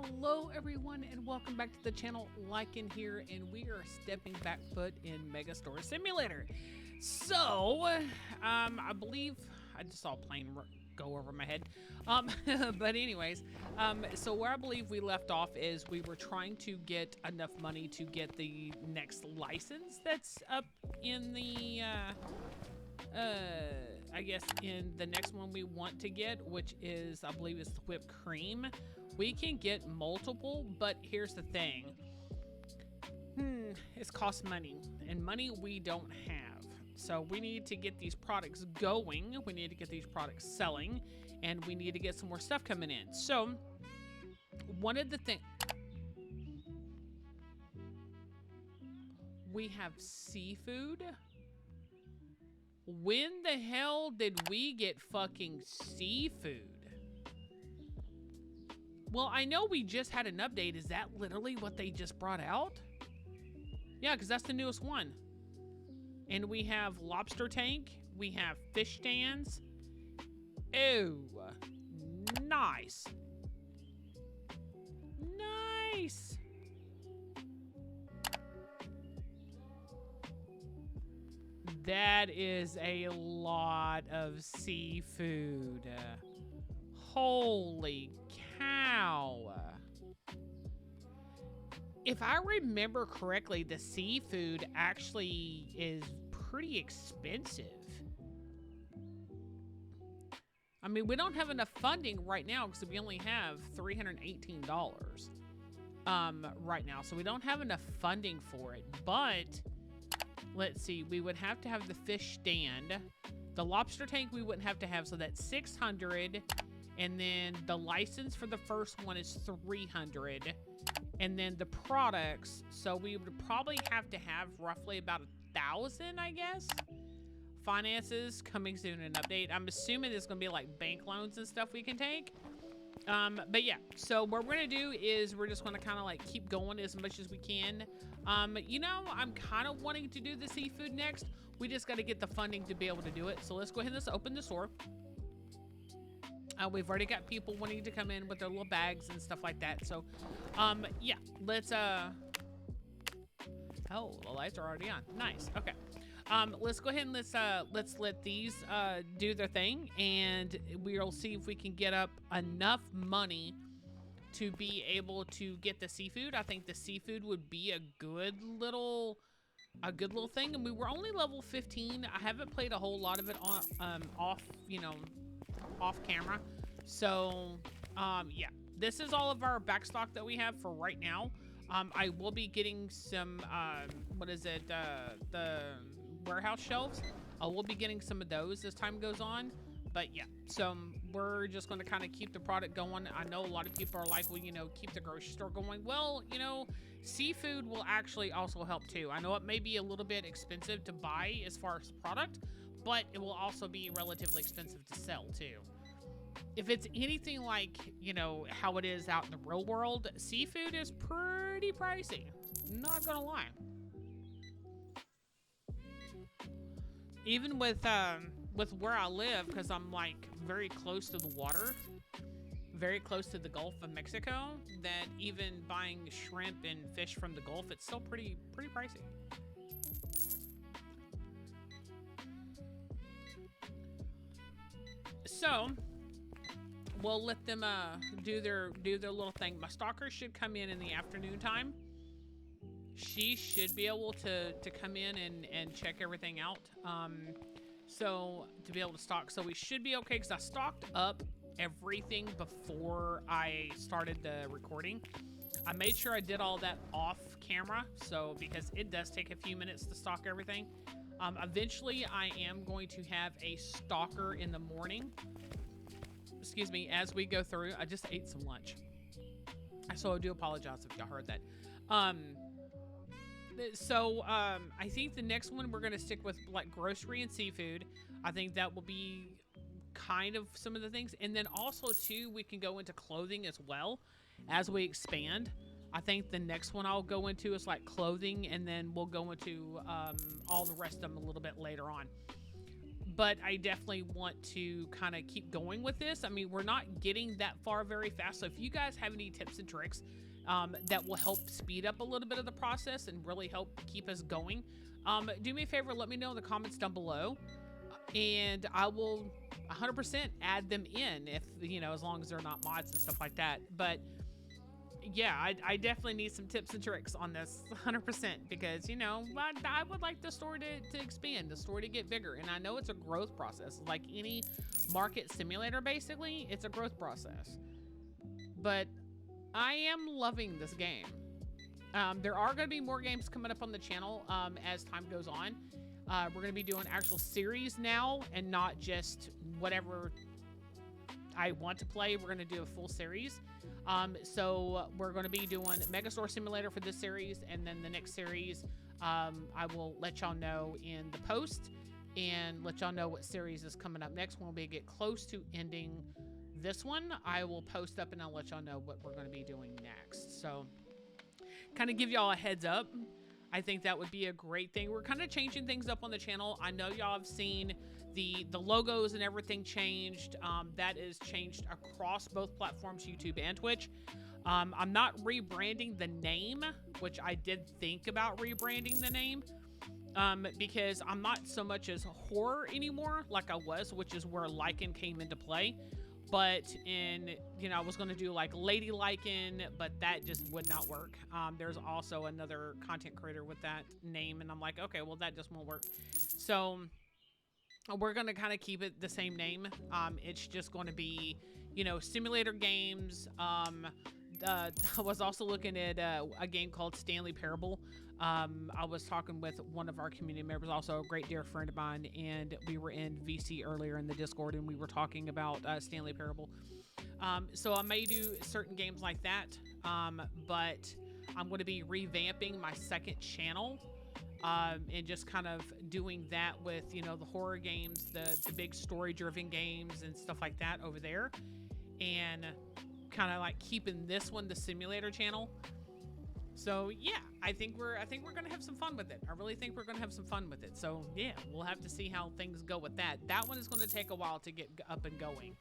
Hello everyone and welcome back to the channel. Lycan here, and we are stepping back foot in MegastoreSimulator. So I believe I just saw a plane go over my head. But anyways, so where I believe we left off is we were trying to get enough money to get the next license that's up in the I guess in the next one we want to get, which is, I believe it's the whipped cream. We can get multiple, but here's the thing. It's cost money, and money we don't have. So we need to get these products going, we need to get these products selling, and we need to get some more stuff coming in. So one of the things, we have seafood. When the hell did we get fucking seafood? Well, I know we just had an update. Is that literally what they just brought out? Yeah, because that's the newest one. And we have lobster tank. We have fish stands. Oh, nice. Nice. That is a lot of seafood. Holy cow. If I remember correctly, the seafood actually is pretty expensive. I mean, we don't have enough funding right now because we only have $318 right now. So we don't have enough funding for it, but let's see, we would have to have the fish stand. The lobster tank we wouldn't have to have, so that's 600. And then the license for the first one is 300. And then the products, so we would probably have to have roughly about 1,000, I guess. Finances coming soon, an update. I'm assuming it's gonna be like bank loans and stuff we can take. But yeah, so what we're gonna do is we're just gonna kind of like keep going as much as we can. You know, I'm kind of wanting to do the seafood next. We just got to get the funding to be able to do it. So let's go ahead and let's open the store. We've already got people wanting to come in with their little bags and stuff like that. So, yeah, let's, oh, the lights are already on. Nice. Okay. Let's go ahead and let's let these do their thing, and we'll see if we can get up enough money to be able to get the seafood. I think the seafood would be a good little thing, and we were only level 15. I haven't played a whole lot of it on off camera. So yeah, this is all of our backstock that we have for right now. I will be getting some what is it, the warehouse shelves. I will be getting some of those as time goes on. But yeah, so we're just going to kind of keep the product going. I know a lot of people are like, well, you know, keep the grocery store going. Well, you know, seafood will actually also help too. I know it may be a little bit expensive to buy as far as the product, but it will also be relatively expensive to sell too. If it's anything like, you know, how it is out in the real world, seafood is pretty pricey. Not gonna lie. Even with where I live, because I'm like very close to the water, very close to the Gulf of Mexico, that even buying shrimp and fish from the Gulf, it's still pretty pricey. So we'll let them do their little thing. My stalker should come in the afternoon time. She should be able to come in and check everything out. So to be able to stock, so we should be okay, because I stocked up everything before I started the recording. I made sure I did all that off camera, so because it does take a few minutes to stock everything. Eventually I am going to have a stalker in the morning, excuse me, as we go through. I just ate some lunch, so I do apologize if y'all heard that. So I think the next one we're gonna stick with like grocery and seafood. I think that will be kind of some of the things, and then also too we can go into clothing as well as we expand. I think the next one I'll go into is like clothing, and then we'll go into all the rest of them a little bit later on. but I definitely want to kind of keep going with this. I mean, we're not getting that far very fast. So if you guys have any tips and tricks that will help speed up a little bit of the process and really help keep us going, do me a favor, let me know in the comments down below, and I will 100% add them in if, you know, as long as they're not mods and stuff like that. But yeah, I definitely need some tips and tricks on this 100% because, you know, I would like the store to expand, the store to get bigger. And I know it's a growth process. Like any market simulator, basically, it's a growth process. But I am loving this game. There are going to be more games coming up on the channel as time goes on. We're going to be doing actual series now and not just whatever I want to play. We're going to do a full series. So we're going to be doing MegastoreSimulator for this series, and then the next series I will let y'all know in the post and let y'all know what series is coming up next. When we get close to ending this one, I will post up and I'll let y'all know what we're going to be doing next. So kind of give y'all a heads up. I think that would be a great thing. We're kind of changing things up on the channel. I know y'all have seen the logos and everything changed. That is changed across both platforms, YouTube and Twitch. I'm not rebranding the name, which I did think about rebranding the name, because I'm not so much as horror anymore like I was, which is where Lycan came into play. But in, you know, I was going to do like Lady Lycan, but that just would not work. There's also another content creator with that name, and I'm like, okay, well, that just won't work. So we're going to kind of keep it the same name. It's just going to be, you know, simulator games. I was also looking at a game called Stanley Parable. I was talking with one of our community members, also a great dear friend of mine, and we were in VC earlier in the Discord, and we were talking about Stanley Parable. So I may do certain games like that, but I'm going to be revamping my second channel, and just kind of doing that with, you know, the horror games, the big story-driven games and stuff like that over there, and kind of like keeping this one the simulator channel. So yeah, I think we're gonna have some fun with it. I really think we're gonna have some fun with it. So yeah, we'll have to see how things go with that. That one is gonna take a while to get up and going.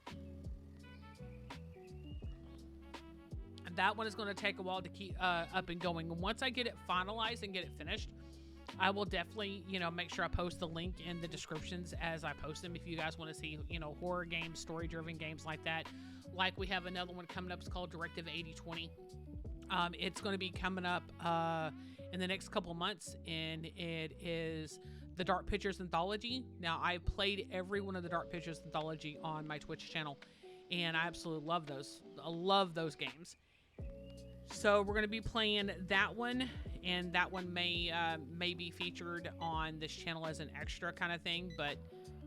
And that one is gonna take a while to keep up and going. And once I get it finalized and get it finished, I will definitely, you know, make sure I post the link in the descriptions as I post them. If you guys want to see, you know, horror games, story-driven games like that. Like we have another one coming up. It's called Directive 8020. It's going to be coming up in the next couple months, and it is the Dark Pictures Anthology. Now, I played every one of the Dark Pictures Anthology on my Twitch channel, and I absolutely love those. I love those games. So we're going to be playing that one, and that one may be featured on this channel as an extra kind of thing. But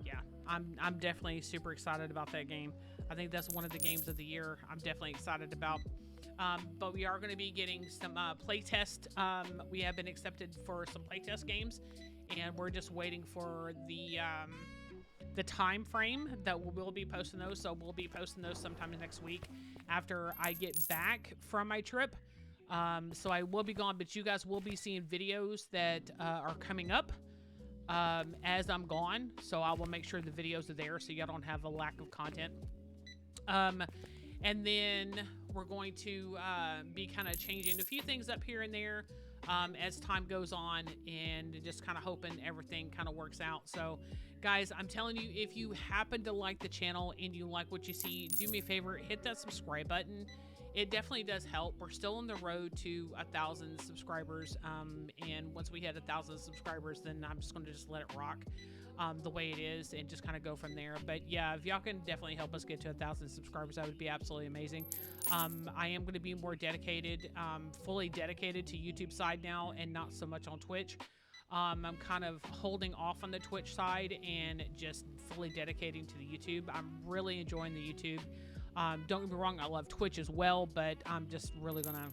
yeah, I'm definitely super excited about that game. I think that's one of the games of the year I'm definitely excited about. But we are going to be getting some playtest. We have been accepted for some playtest games, and we're just waiting for the time frame that we'll be posting those. So we'll be posting those sometime next week after I get back from my trip. So I will be gone, but you guys will be seeing videos that are coming up as I'm gone. So I will make sure the videos are there so y'all don't have a lack of content. And then we're going to be kind of changing a few things up here and there as time goes on, and just kind of hoping everything kind of works out. So guys, I'm telling you, if you happen to like the channel and you like what you see, do me a favor, hit that subscribe button. It definitely does help. We're still on the road to 1,000 subscribers, and once we hit 1,000 subscribers, then I'm just going to just let it rock the way it is and just kind of go from there. But yeah, if y'all can definitely help us get to 1,000 subscribers, that would be absolutely amazing. I am going to be more dedicated, fully dedicated to YouTube side now, and not so much on Twitch. I'm kind of holding off on the Twitch side and just fully dedicating to the YouTube. I'm really enjoying the YouTube. Don't get me wrong, I love Twitch as well, but I'm just really gonna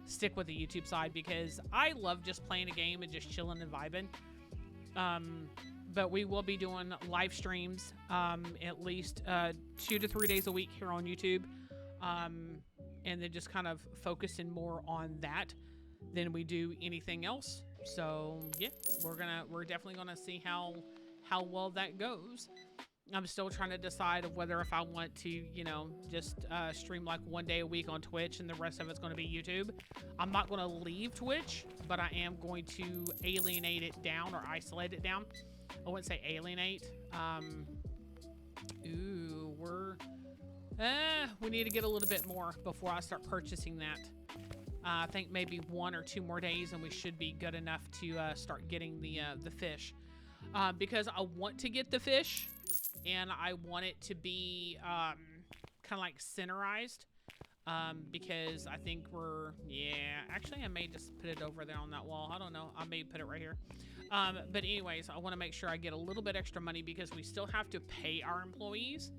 stick with the YouTube side because I love just playing a game and just chilling and vibing. But we will be doing live streams at least 2 to 3 days a week here on YouTube, and then just kind of focusing more on that than we do anything else. So yeah, we're definitely gonna see how how well that goes. I'm still trying to decide of whether if I want to, you know, just stream like 1 day a week on Twitch and the rest of it's going to be YouTube. I'm not going to leave Twitch, but I am going to alienate it down or isolate it down. I wouldn't say alienate. We need to get a little bit more before I start purchasing that. I think maybe 1 or 2 more days and we should be good enough to start getting the fish. Because I want to get the fish and I want it to be kind of like centerized. Because I think actually I may just put it over there on that wall. I don't know. I may put it right here. But anyways, I want to make sure I get a little bit extra money because we still have to pay our employees.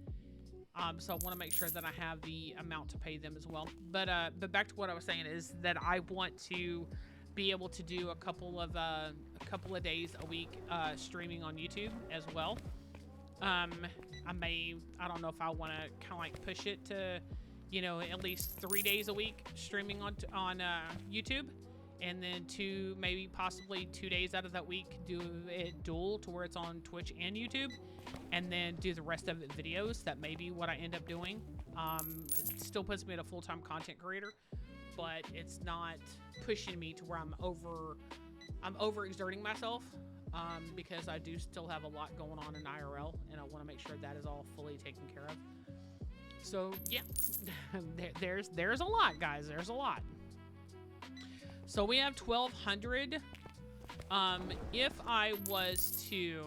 So I want to make sure that I have the amount to pay them as well. But back to what I was saying is that I want to be able to do a couple of days a week streaming on YouTube as well. I don't know if I want to kind of like push it to, you know, at least 3 days a week streaming on YouTube, and then maybe possibly 2 days out of that week do it dual to where it's on Twitch and YouTube, and then do the rest of it videos. That may be what I end up doing. It still puts me at a full-time content creator, but it's not pushing me to where I'm overexerting myself, because I do still have a lot going on in IRL, and I want to make sure that is all fully taken care of. So yeah, there's a lot, guys. There's a lot. So we have 1,200. If I was to,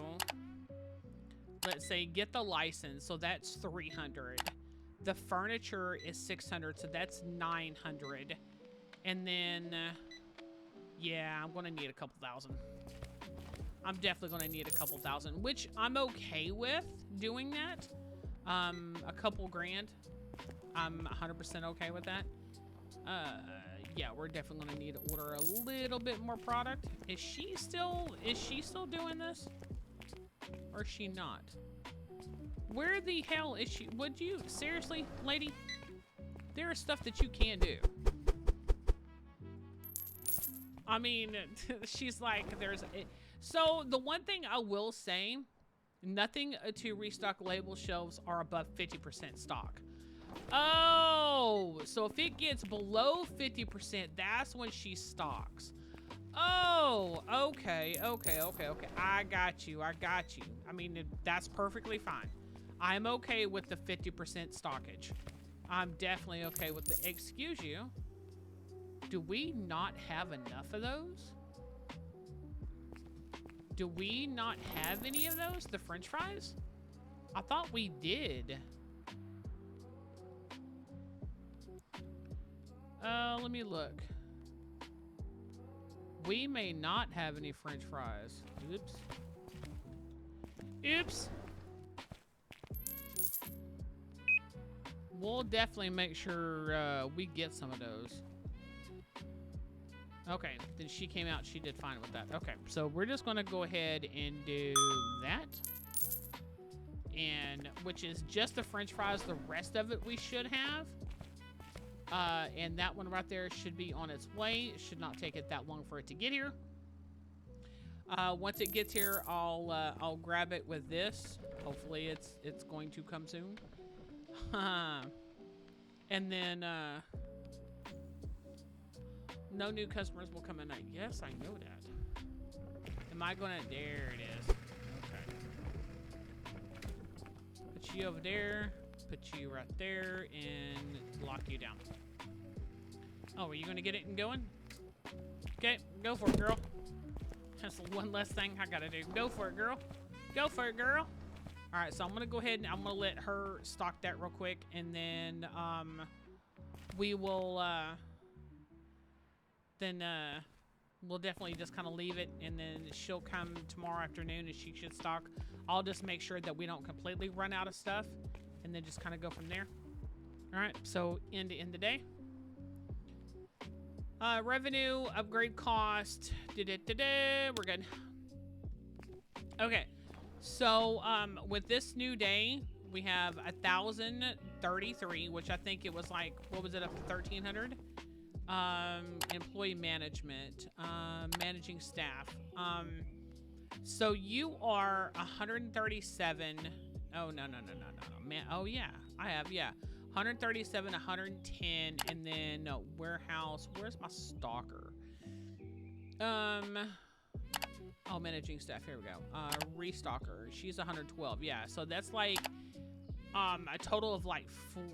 let's say, get the license, so that's 300. The furniture is 600, so that's 900. And then, yeah, I'm gonna need a couple thousand. I'm definitely gonna need a couple thousand, which I'm okay with doing that. A couple grand. I'm 100% okay with that. Yeah, we're definitely gonna need to order a little bit more product. Is she still doing this? Or is she not? Where the hell is she? Would you, seriously, lady? There is stuff that you can do. I mean, she's like, so the one thing I will say, nothing to restock label shelves are above 50% stock. Oh, so if it gets below 50%, that's when she stocks. Oh, okay. I got you. I mean, that's perfectly fine. I'm okay with the 50% stockage. I'm definitely okay with the, excuse you. Do we not have enough of those? Do we not have any of those? The French fries? I thought we did. Let me look. We may not have any French fries. Oops. Oops. We'll definitely make sure we get some of those. Okay, then she came out. She did fine with that. Okay, so we're just going to go ahead and do that. And which is just the French fries. The rest of it we should have. And that one right there should be on its way. It should not take it that long for it to get here. Once it gets here, I'll grab it with this. Hopefully it's going to come soon. And then no new customers will come at night. Yes, I know that. Am I gonna? There it is. Okay. Put you over there. Put you right there and lock you down. Oh, are you gonna get it and going? Okay, go for it, girl. That's one less thing I gotta do. Go for it, girl. Go for it, girl. All right, so I'm gonna go ahead and I'm gonna let her stock that real quick, and then we will we'll definitely just kind of leave it, and then she'll come tomorrow afternoon and she should stock. I'll just make sure that we don't completely run out of stuff, and then just kind of go from there. All right, so end to end the day. Revenue, upgrade cost, we're good. Okay, so with this new day, we have 1,033, which I think it was like, what was it, up to 1,300? Employee management, managing staff. So you are 137. Oh, no, man. Oh, yeah, I have, yeah. 137, 110, and then warehouse. Where's my stalker? Oh, managing staff. Here we go. Restocker. She's 112. Yeah, so that's like a total of like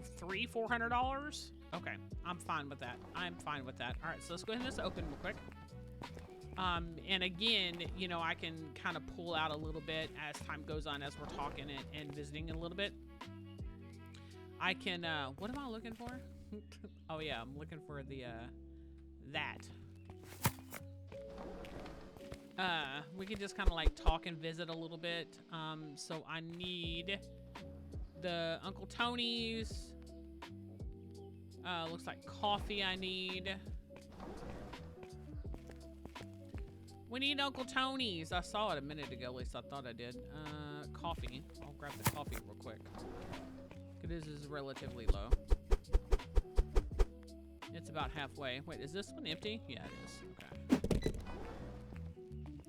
$400. Okay, I'm fine with that. I'm fine with that. All right, so let's go ahead and just open real quick. And again, you know, I can kind of pull out a little bit as time goes on, as we're talking and visiting a little bit. I can, what am I looking for? Oh yeah, I'm looking for the, that. We can just kind of like talk and visit a little bit. So I need the Uncle Tony's. Looks like coffee I need. We need Uncle Tony's. I saw it a minute ago, at least I thought I did. Coffee. I'll grab the coffee real quick. This is relatively low. It's about halfway. Wait, is this one empty? Yeah, it is. Okay.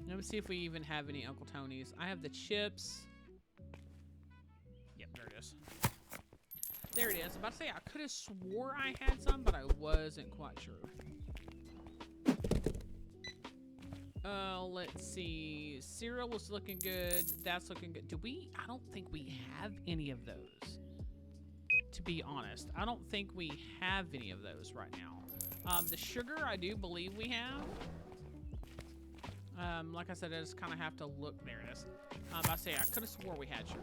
Let me see if we even have any Uncle Tony's. I have the chips. Yep, there it is. There it is. I'm about to say, I could have swore I had some, but I wasn't quite sure. Let's see. Cereal was looking good. That's looking good. I don't think we have any of those. To be honest, I don't think we have any of those right now. The sugar, I do believe we have. Like I said, I just kind of have to look. There it is. I say I could have swore we had sugar.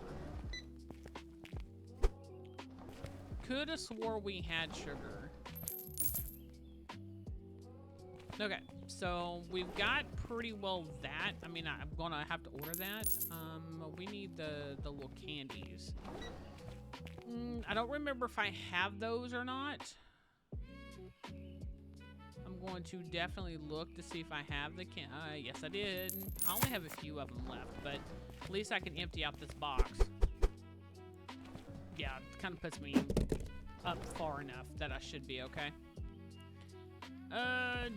Could have swore we had sugar. Okay, so we've got pretty well that. I mean, I'm gonna have to order that. We need the little candies. I don't remember if I have those or not. I'm going to definitely look to see if I have the yes, I did. I only have a few of them left, but at least I can empty out this box. Yeah, it kind of puts me up far enough that I should be okay. I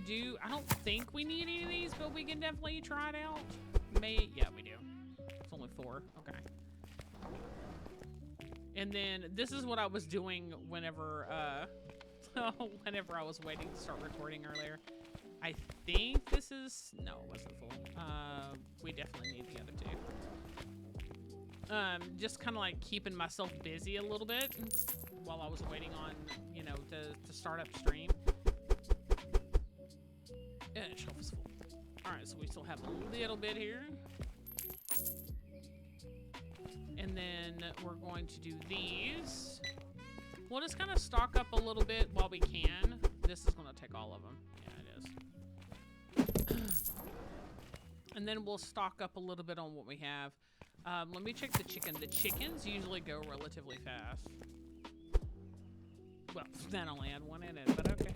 don't think we need any of these, but we can definitely try it out. Yeah, we do. It's only 4. Okay. And then this is what I was doing whenever, whenever I was waiting to start recording earlier. I think this is, no, it wasn't full. We definitely need the other 2. Just kind of like keeping myself busy a little bit while I was waiting on, you know, to start up stream. Yeah, shelf is full. All right, so we still have a little bit here. And then we're going to do these. We'll just kind of stock up a little bit while we can. This is going to take all of them. Yeah, it is. And then we'll stock up a little bit on what we have. Let me check the chicken. The chickens usually go relatively fast. Well, that only had one in it, but okay.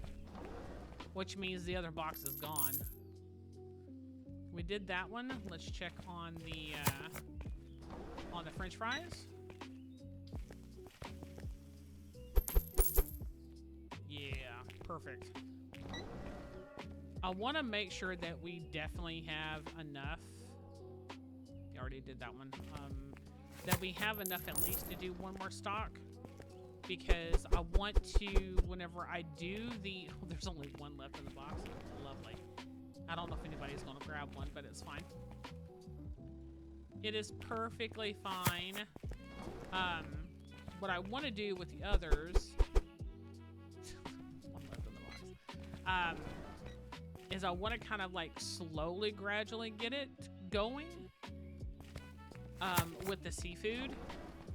Which means the other box is gone. We did that one. Let's check on the French fries. Yeah, perfect. I want to make sure that we definitely have enough. You already did that one. That we have enough at least to do one more stock. Because I want to, whenever I do the... Oh, there's only one left in the box. Lovely. I don't know if anybody's going to grab one, but it's fine. It is perfectly fine. What I want to do with the others... one left in the box. Is I want to kind of like slowly, gradually get it going. With the seafood.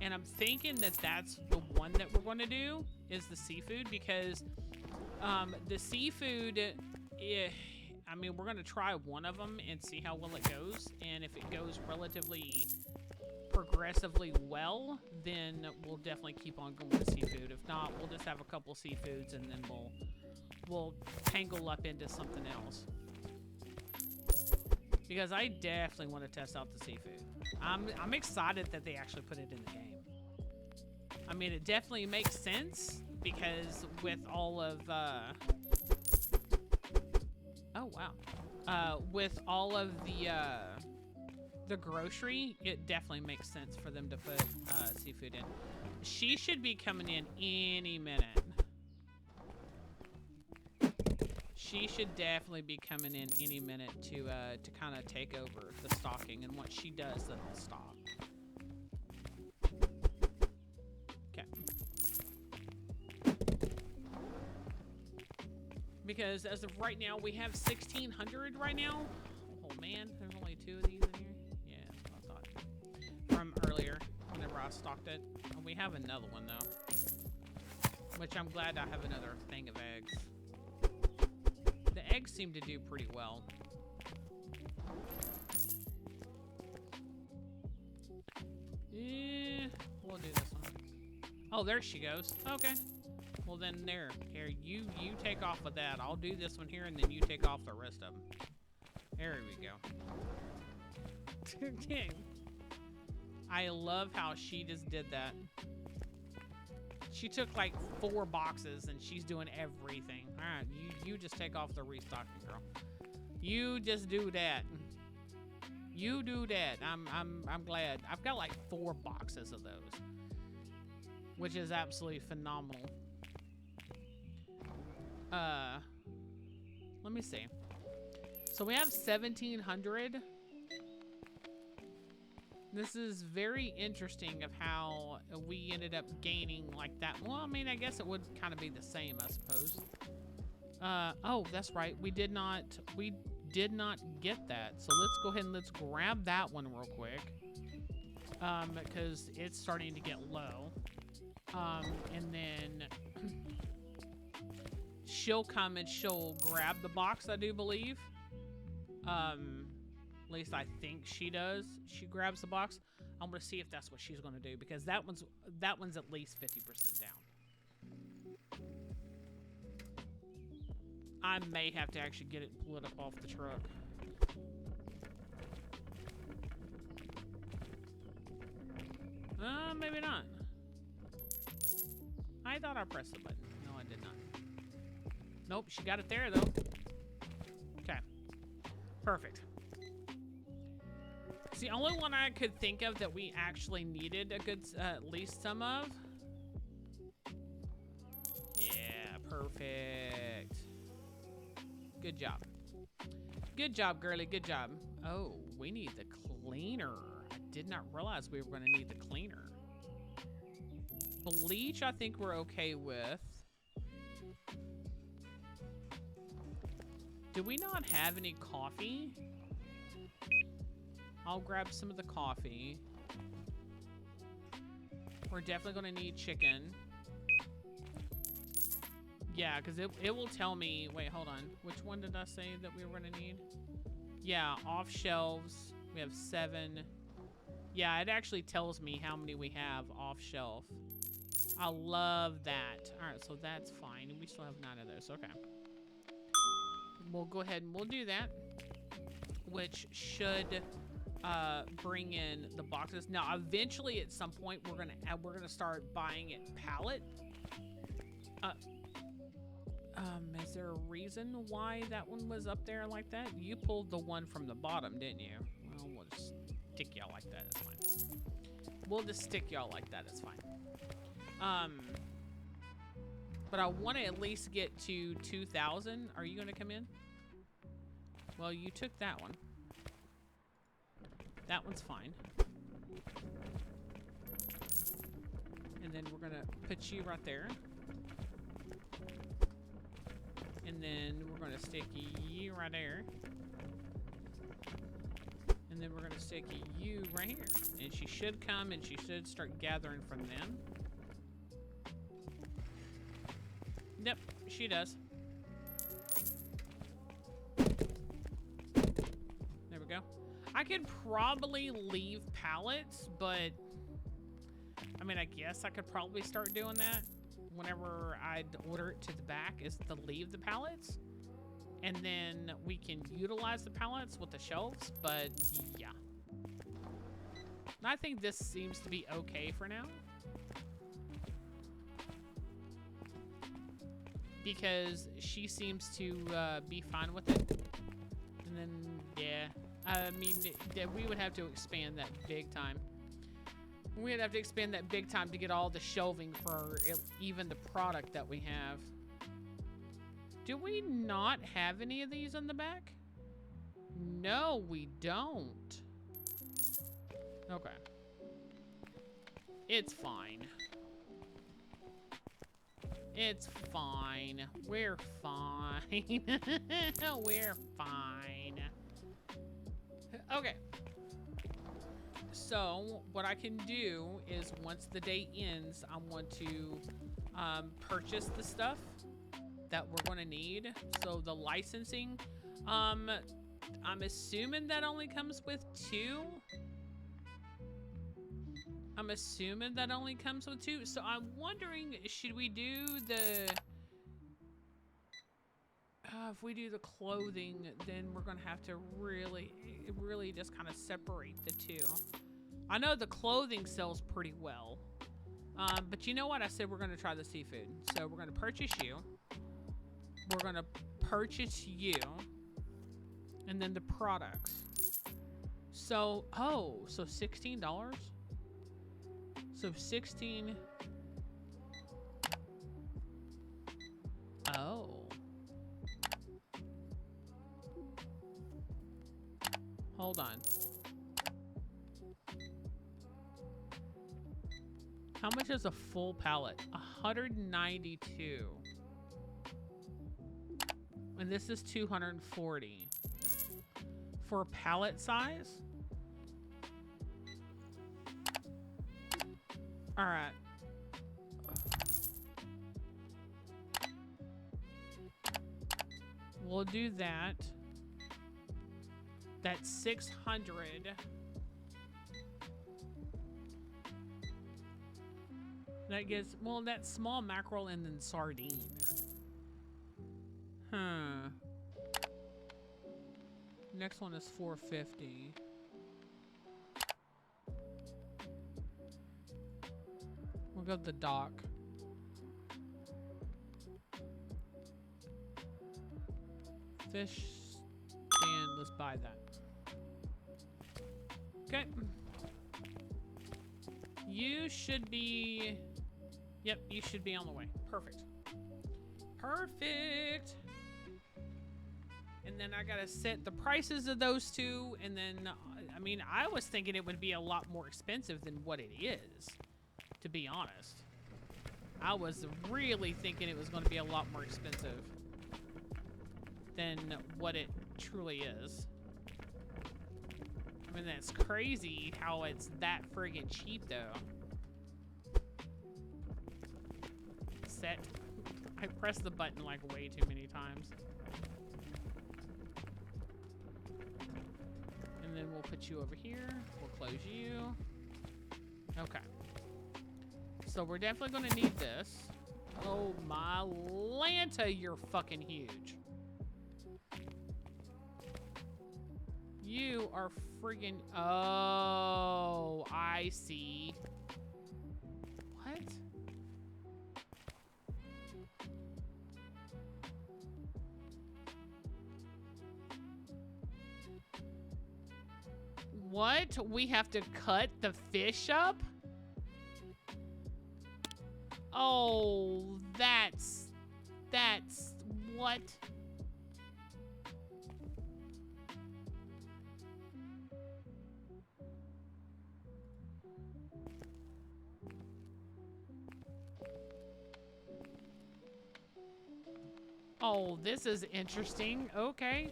And I'm thinking that that's the one that we're going to do, is the seafood, because the seafood, I mean, we're going to try one of them and see how well it goes. And if it goes relatively progressively well, then we'll definitely keep on going with seafood. If not, we'll just have a couple seafoods and then we'll tangle up into something else. Because I definitely want to test out the seafood. I'm excited that they actually put it in the game. I mean, it definitely makes sense because with all of oh wow, with all of the the grocery, it definitely makes sense for them to put seafood in. She should be coming in any minute. She should definitely be coming in any minute to kind of take over the stocking, and once she does, then I'll stop. Okay. Because as of right now, we have 1,600 right now. Oh man, there's only 2 of these in here. Yeah, that's what I thought. From earlier, whenever I stocked it. Oh, we have another one though, which I'm glad I have another thing of eggs. The eggs seem to do pretty well. Yeah, we'll do this one. Oh, there she goes. Okay. Well then, here, you take off with that. I'll do this one here, and then you take off the rest of them. There we go. I love how she just did that. She took like 4 boxes, and she's doing everything. All right, you just take off the restocking, girl. You just do that. You do that. I'm glad. I've got like 4 boxes of those, which is absolutely phenomenal. Let me see. So we have 1,700. This is very interesting of how we ended up gaining like that. Well, I mean, I guess it would kind of be the same, I suppose. Oh, that's right. We did not get that. So let's go ahead and let's grab that one real quick. Because it's starting to get low. And then she'll come and she'll grab the box, I do believe. At least I think she does. She grabs the box. I'm gonna see if that's what she's gonna do, because that one's at least 50% down. I may have to actually get it and pull it up off the truck. Maybe not. I thought I pressed the button. No, I did not. Nope, she got it there though. Okay. Perfect. It's the only one I could think of that we actually needed a good, at least some of. Yeah, perfect. Good job. Good job, girly, good job. Oh, we need the cleaner. I did not realize we were gonna need the cleaner. Bleach, I think we're okay with. Do we not have any coffee? I'll grab some of the coffee. We're definitely gonna need chicken. Yeah, because it will tell me, wait, hold on. Which one did I say that we were gonna need? Yeah, off shelves, we have 7. Yeah, it actually tells me how many we have off shelf. I love that. All right, so that's fine. We still have 9 of those, okay. We'll go ahead and we'll do that, which should bring in the boxes. Now, eventually, at some point, we're gonna start buying it pallet. Is there a reason why that one was up there like that? You pulled the one from the bottom, didn't you? Well, we'll just stick y'all like that. It's fine. We'll just stick y'all like that. It's fine. But I want to at least get to 2,000. Are you gonna come in? Well, you took that one. That one's fine. And then we're gonna put you right there. And then we're gonna stick you right there. And then we're gonna stick you right here. And she should come and she should start gathering from them. Yep, she does. There we go. I could probably leave pallets, but I mean, I guess I could probably start doing that whenever I'd order it to the back, is to leave the pallets. And then we can utilize the pallets with the shelves, but yeah. I think this seems to be okay for now. Because she seems to be fine with it. And then, yeah. I mean, we would have to expand that big time. We'd have to expand that big time to get all the shelving for even the product that we have. Do we not have any of these on the back? No, we don't. Okay. It's fine. It's fine. We're fine. We're fine. Okay. So, what I can do is once the day ends, I want to purchase the stuff that we're going to need. So, the licensing, I'm assuming that only comes with 2. I'm assuming that only comes with 2. So, I'm wondering, should we do the... if we do the clothing, then we're going to have to really just kind of separate the 2. I know the clothing sells pretty well. But you know what? I said we're going to try the seafood. So we're going to purchase you. We're going to purchase you. And then the products. So, oh, so $16? So 16. Oh. Hold on. How much is a full pallet? 192. And this is 240. For pallet size? All right. We'll do that. That's 600. That gets, well, that's small mackerel and then sardine. Huh. Next one is 450. We'll go to the dock. Fish stand, let's buy that. Okay. You should be... Yep, you should be on the way. Perfect. Perfect! And then I gotta set the prices of those 2, and then, I mean, I was thinking it would be a lot more expensive than what it is, to be honest. I was really thinking it was going to be a lot more expensive than what it truly is. I mean, that's crazy how it's that friggin' cheap, though. Set. I pressed the button like way too many times. And then we'll put you over here. We'll close you. Okay. So we're definitely gonna need this. Oh my Lanta, you're fucking huge. You are friggin'... Oh, I see. What? What? We have to cut the fish up? Oh, that's what? Oh, this is interesting. Okay.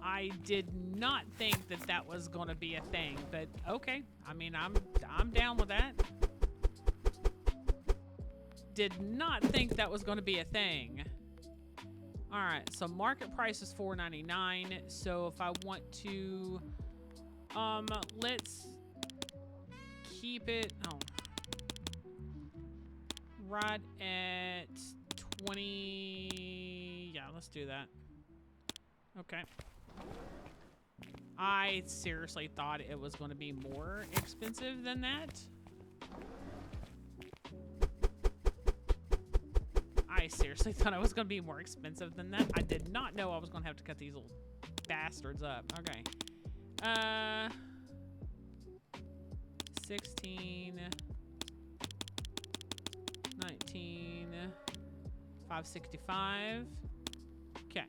I did not think that that was going to be a thing, but okay. I mean, I'm down with that. Did not think that was going to be a thing. All right, so market price is $4.99. So if I want to, let's keep it. Oh, right at 20. Yeah, let's do that. Okay. I seriously thought it was going to be more expensive than that. I I seriously thought I was going to be more expensive than that. I did not know I was going to have to cut these little bastards up. Okay. 16, 19, 565. Okay.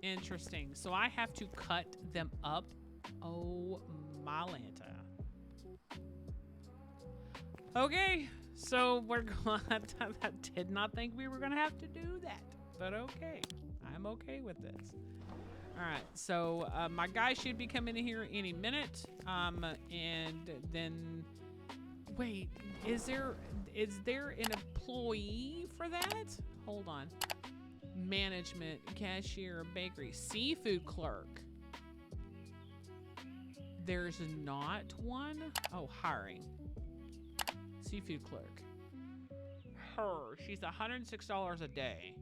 Interesting. So I have to cut them up. Oh, my Lanta. Okay. So we're going to... I did not think we were going to have to do that. But okay. I'm okay with this. All right. So my guy should be coming in here any minute. And then... Wait. Is there an employee for that? Hold on. Management, cashier, bakery, seafood clerk. There's not one? Oh, hiring. Seafood clerk. Her. She's $106 a day.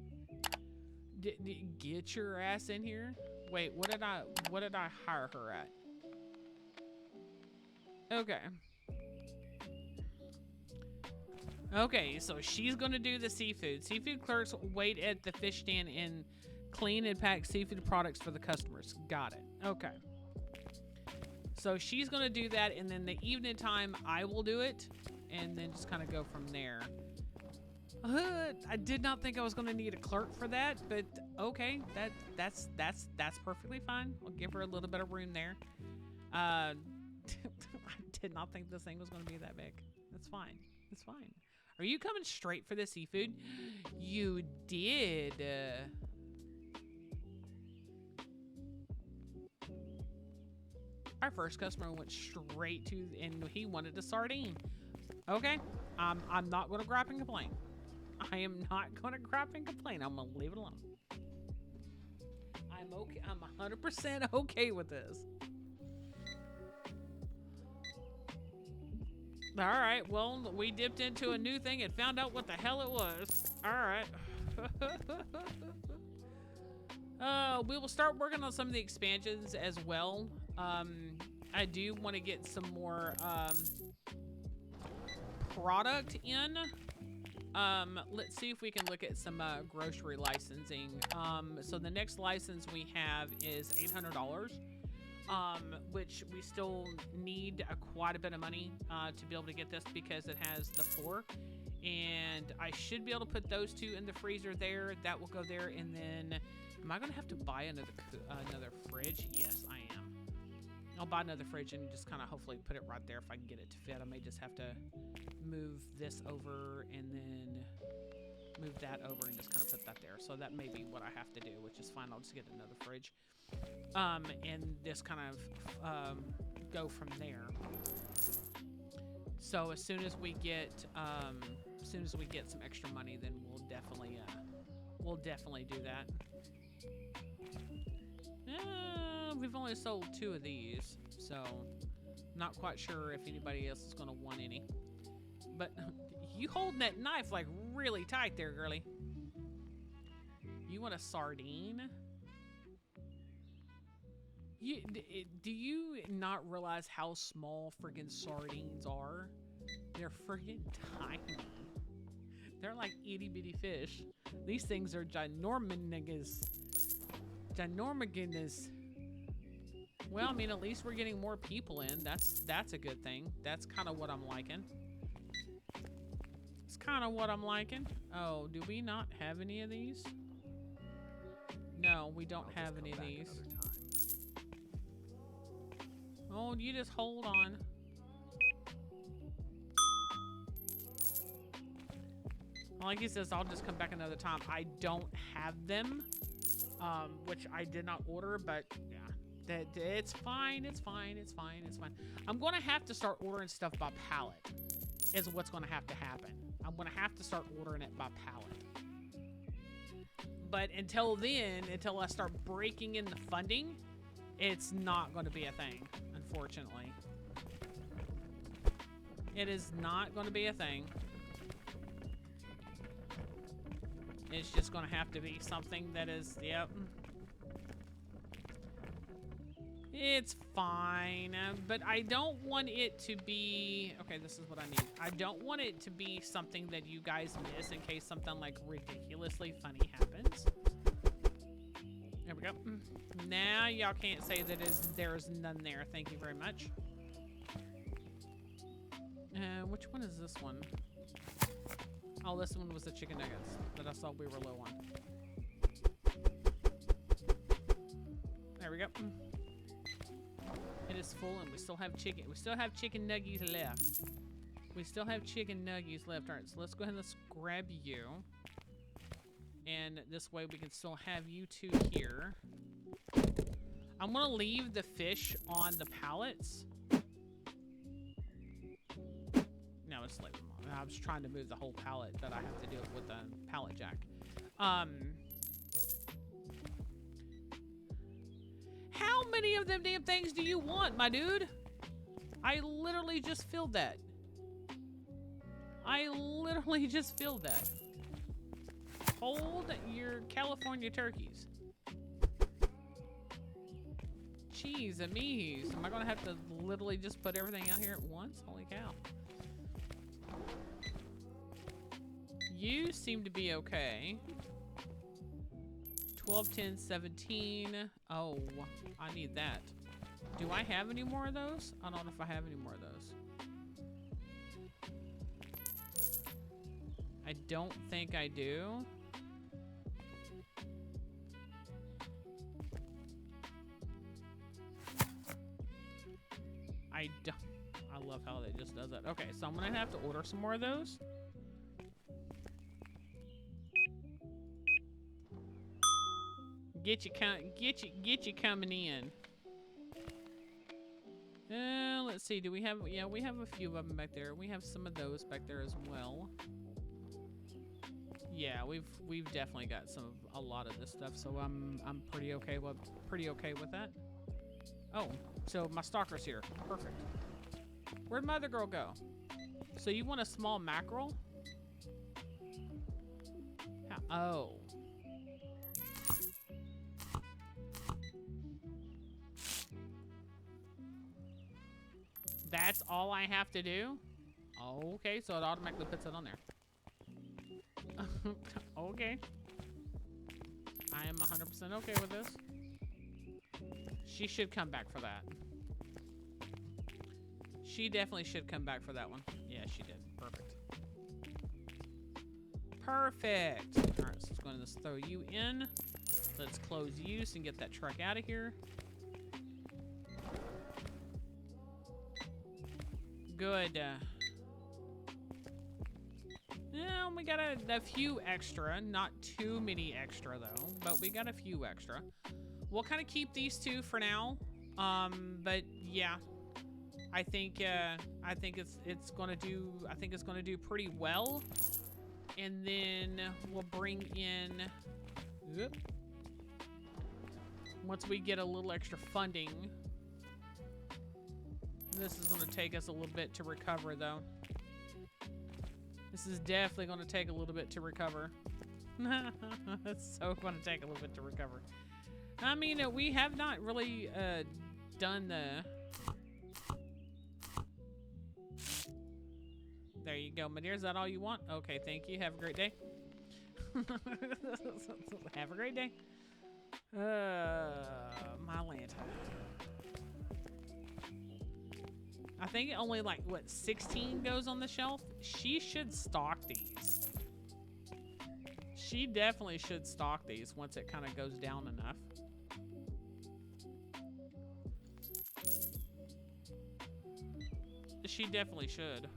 Get your ass in here. Wait, what did I hire her at? Okay. Okay, so she's gonna do the seafood. Seafood clerks wait at the fish stand and clean and pack seafood products for the customers. Got it. Okay. So she's gonna do that, and then the evening time I will do it, and then just kind of go from there. I did not think I was gonna need a clerk for that, but okay, that's perfectly fine. I'll give her a little bit of room there. I did not think this thing was gonna be that big. That's fine. It's fine. Are you coming straight for the seafood? You did. Our first customer went straight to, and he wanted a sardine. Okay, I'm not going to gripe and complain. I am not going to gripe and complain. I'm going to leave it alone. I'm okay. I'm 100% okay with this. All right, well, we dipped into a new thing and found out what the hell it was. All right. We will start working on some of the expansions as well. I do want to get some more product in. Let's see if we can look at some grocery licensing. So the next license we have is $800. Which we still need quite a bit of money to be able to get this because it has the 4. And I should be able to put those 2 in the freezer there. That will go there. And then, am I going to have to buy another fridge? Yes, I am. I'll buy another fridge and just kind of hopefully put it right there if I can get it to fit. I may just have to move this over and then move that over and just kind of put that there. So that may be what I have to do, which is fine. I'll just get another fridge. And just kind of go from there. So as soon as we get some extra money, then we'll definitely do that. We've only sold 2 of these, so not quite sure if anybody else is gonna want any. But you holding that knife like really tight there, girly. You want a sardine? Do you not realize how small friggin' sardines are? They're friggin' tiny. They're like itty bitty fish. These things are ginormous. Ginormous. Well, I mean, at least we're getting more people in. That's a good thing. That's kind of what I'm liking. It's kind of what I'm liking. Oh, do we not have any of these? No, we don't have any of these. Oh, you just hold on. Like he says, I'll just come back another time. I don't have them, which I did not order, but yeah, it's fine. It's fine. It's fine. It's fine. I'm going to have to start ordering stuff by pallet is what's going to have to happen. I'm going to have to start ordering it by pallet. But until then, until I start breaking in the funding, it's not going to be a thing, unfortunately. It is not going to be a thing. It's just going to have to be something that is, yep. It's fine, but I don't want it to be... Okay, this is what I need. I don't want it to be something that you guys miss in case something, like, ridiculously funny happens. There we go. Now y'all can't say that there's none there. Thank you very much. Which one is this one? Oh, this one was the chicken nuggets that I saw we were low on. There we go. It is full, and we still have chicken. We still have chicken nuggies left. We still have chicken nuggies left. All right, so let's go ahead and let's grab you. And this way we can still have you two here. I'm gonna leave the fish on the pallets. No, it's like I was trying to move the whole pallet, but I have to do it with a pallet jack. How many of them damn things do you want, my dude? I literally just filled that. I literally just filled that. Hold your California turkeys. Jeez, amees. Am I gonna have to literally just put everything out here at once? Holy cow. You seem to be okay. 12, 10, 17. Oh, I need that. Do I have any more of those? I don't know if I have any more of those. I don't think I do. I don't. I love how they just does that. Okay, so I'm gonna have to order some more of those. Get you coming in. Let's see. Do we have? Yeah, we have a few of them back there. We have some of those back there as well. Yeah, we've definitely got a lot of this stuff. So I'm pretty okay with that. Oh, so my stalker's here. Perfect. Where'd my other girl go? So you want a small mackerel? Oh. That's all I have to do? Okay, so it automatically puts it on there. Okay. I am 100% okay with this. She should come back for that. She definitely should come back for that one. Yeah, she did. Perfect. Perfect. All right, so let's go ahead and just throw you in. Let's close use and get that truck out of here. Good. Yeah, we got a few extra. Not too many extra, though. But we got a few extra. We'll kind of keep these two for now. But yeah. I think it's gonna do pretty well. And then we'll bring in... Whoop. Once we get a little extra funding... This is going to take us a little bit to recover, though. This is definitely going to take a little bit to recover. It's so going to take a little bit to recover. I mean, we have not really done the... There you go, my dear. Is that all you want? Okay, thank you. Have a great day. Have a great day. My Lanta. I think only like, what, 16 goes on the shelf? She should stock these. She definitely should stock these once it kind of goes down enough. She definitely should.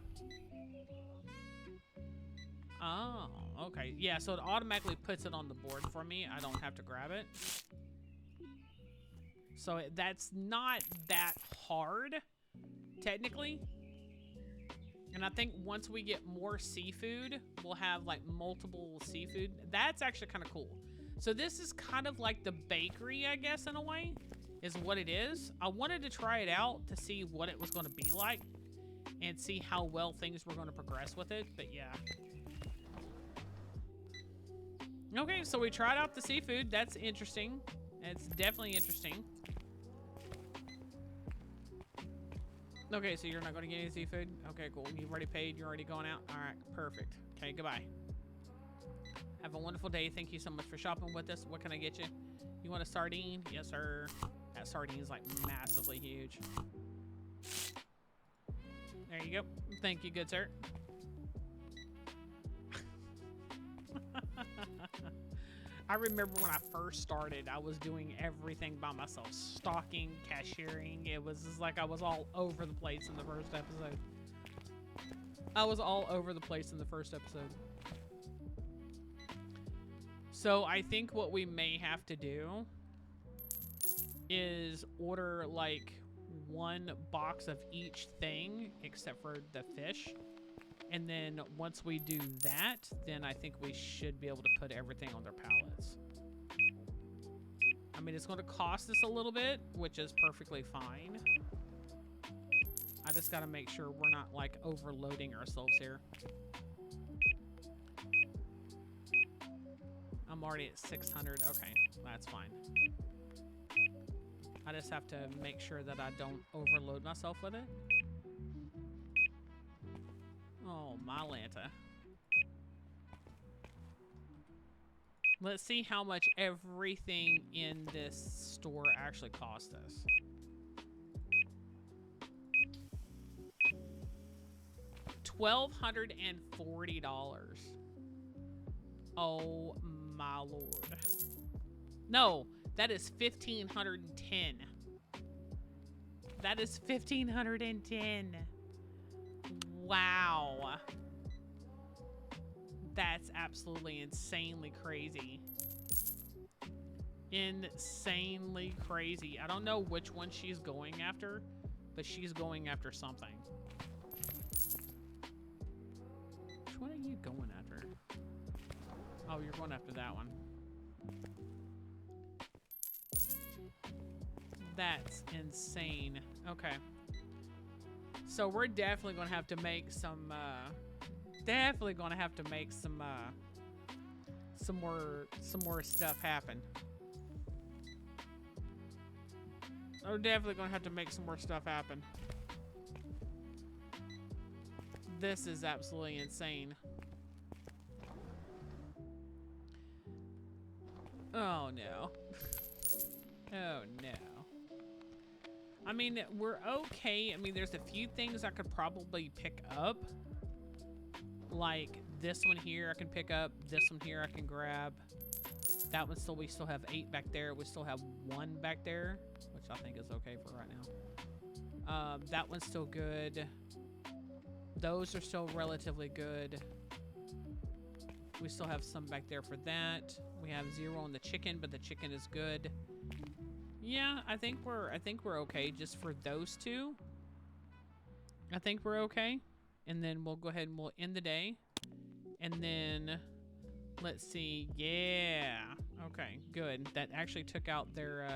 Oh, okay. Yeah, so it automatically puts it on the board for me. I don't have to grab it. So that's not that hard. Technically. And I think once we get more seafood, we'll have like multiple seafood. That's actually kind of cool. So this is kind of like the bakery, I guess, in a way, is what it is. I wanted to try it out to see what it was going to be like and see how well things were going to progress with it. But yeah. Okay, so we tried out the seafood. That's interesting. It's definitely interesting. Okay, so you're not going to get any seafood? Okay, cool. You've already paid. You're already going out? All right, perfect. Okay, goodbye. Have a wonderful day. Thank you so much for shopping with us. What can I get you? You want a sardine? Yes, sir. That sardine is like massively huge. There you go. Thank you, good sir. I remember when I first started, I was doing everything by myself. Stocking, cashiering. It was just like I was all over the place in the first episode. I was all over the place in the first episode. So I think what we may have to do is order like one box of each thing except for the fish. And then once we do that, then I think we should be able to put everything on their pallets. I mean, it's going to cost us a little bit, which is perfectly fine. I just got to make sure we're not like overloading ourselves here. I'm already at 600. Okay, that's fine. I just have to make sure that I don't overload myself with it. Oh, my Lanta. Let's see how much everything in this store actually cost us. $1,240. Oh my lord. No, that is 1,510. That is 1,510. Wow. That's absolutely insanely crazy. Insanely crazy. I don't know which one she's going after, but she's going after something. Which one are you going after? Oh, you're going after that one. That's insane. Okay. So we're definitely going to have to make some, some more stuff happen. We're definitely going to have to make some more stuff happen. This is absolutely insane. Oh no. Oh no. I mean, we're okay. I mean, there's a few things I could probably pick up. Like this one here I can pick up. This one here I can grab. That one still, we still have 8 back there. We still have 1 back there, which I think is okay for right now. That one's still good. Those are still relatively good. We still have some back there for that. We have 0 on the chicken, but the chicken is good. Yeah, I think we're okay just for those 2. I think we're okay. And then we'll go ahead and we'll end the day. And then let's see. Yeah. Okay, good. That actually took out their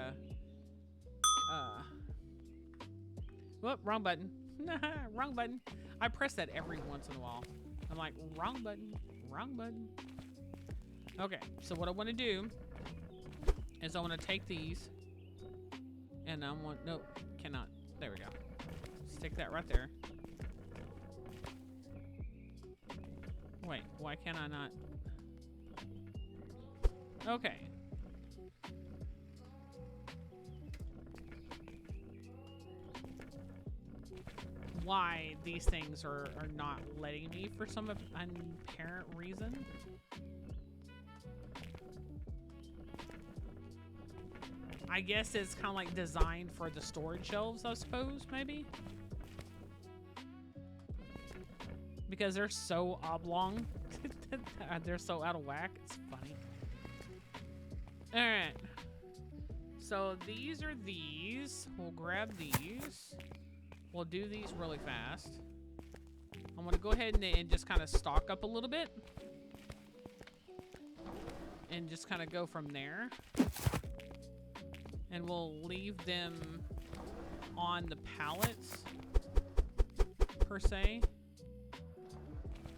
whoop, wrong button. Wrong button. I press that every once in a while. I'm like, wrong button, wrong button. Okay, so what I want to do is I want to take these and I want, nope, cannot. There we go. Stick that right there. Wait, why can't I not? Okay. Why these things are not letting me for some apparent reason. I guess it's kind of like designed for the storage shelves, I suppose, maybe? Because they're so oblong. They're so out of whack. It's funny. Alright. So these are these. We'll grab these. We'll do these really fast. I'm going to go ahead and just kind of stock up a little bit. And just kind of go from there. And we'll leave them on the pallets, per se.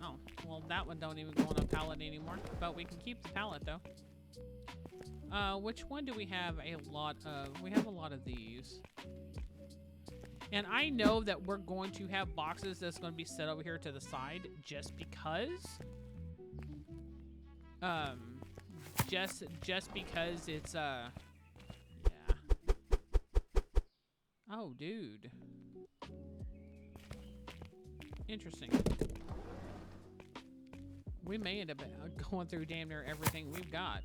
Oh, well, that one don't even go on a pallet anymore. But we can keep the pallet, though. Which one do we have a lot of? We have a lot of these. And I know that we're going to have boxes that's going to be set over here to the side just because. Just because it's, yeah. Oh, dude. Interesting. We may end up going through damn near everything we've got.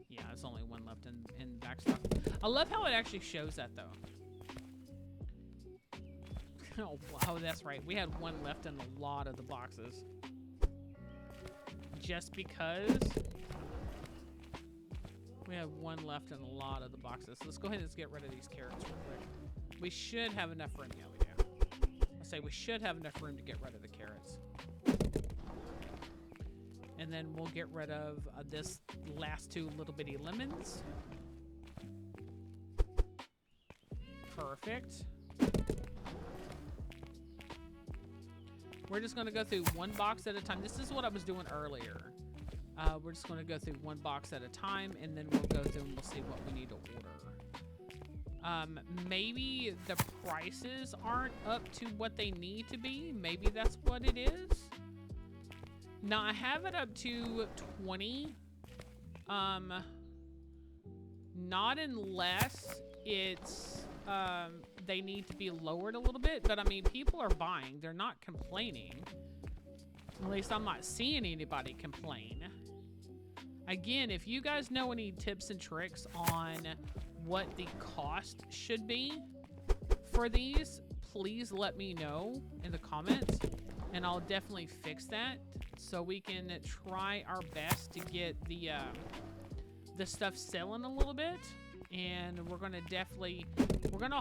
Yeah, there's only one left in backstock. I love how it actually shows that, though. Oh, wow, that's right. We had one left in a lot of the boxes. Just because we have one left in a lot of the boxes. Let's go ahead and get rid of these carrots real quick. We should have enough room. Yeah, we do. I say we should have enough room to get rid of the carrots. And then we'll get rid of this last two little bitty lemons. Perfect. We're just going to go through one box at a time. This is what I was doing earlier. We're just going to go through one box at a time, and then we'll go through and we'll see what we need to order. Maybe the prices aren't up to what they need to be. Maybe that's what it is. Now, I have it up to 20. Not unless it's... they need to be lowered a little bit, but I mean, people are buying. They're not complaining. At least I'm not seeing anybody complain. Again, if you guys know any tips and tricks on what the cost should be for these, please let me know in the comments, and I'll definitely fix that so we can try our best to get the stuff selling a little bit. And we're gonna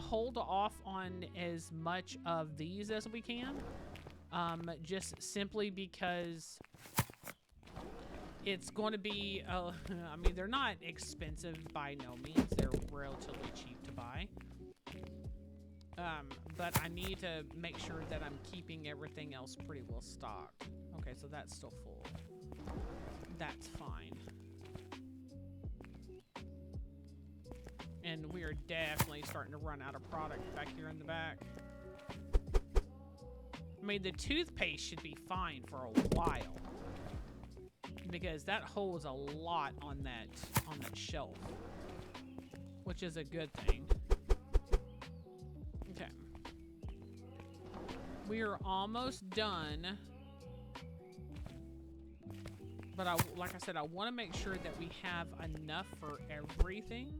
hold off on as much of these as we can, just simply because it's going to be I mean, they're not expensive by no means. They're relatively cheap to buy, but I need to make sure that I'm keeping everything else pretty well stocked. Okay, so that's still full. That's fine. And we are definitely starting to run out of product back here in the back. I mean, the toothpaste should be fine for a while, because that holds a lot on that shelf, which is a good thing. Okay. We are almost done. But like I said, I want to make sure that we have enough for everything.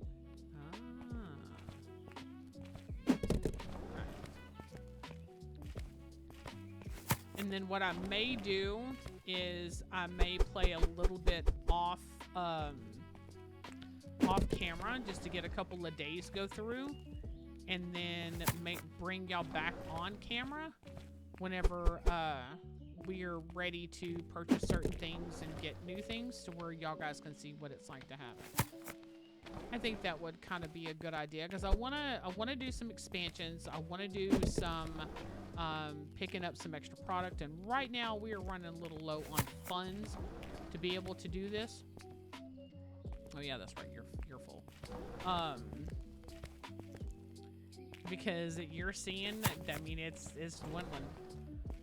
And then what I may do is I may play a little bit off camera just to get a couple of days go through, and then bring y'all back on camera whenever we are ready to purchase certain things and get new things, to where y'all guys can see what it's like to have it. I think that would kind of be a good idea, because I wanna do some expansions. I want to do some picking up some extra product, and right now we are running a little low on funds to be able to do this. Oh yeah, that's right. You're full. Because you're seeing that, I mean, it's dwindling.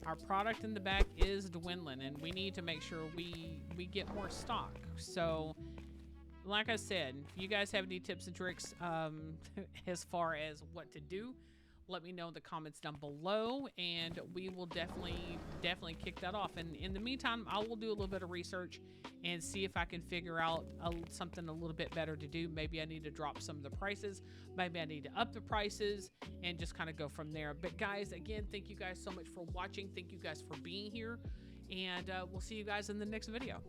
Our product in the back is dwindling, and we need to make sure we get more stock. So, like I said, if you guys have any tips and tricks as far as what to do, let me know in the comments down below, and we will definitely kick that off. And in the meantime, I will do a little bit of research and see if I can figure out something a little bit better to do. Maybe I need to drop some of the prices. Maybe I need to up the prices and just kind of go from there. But guys, again, thank you guys so much for watching. Thank you guys for being here, and we'll see you guys in the next video.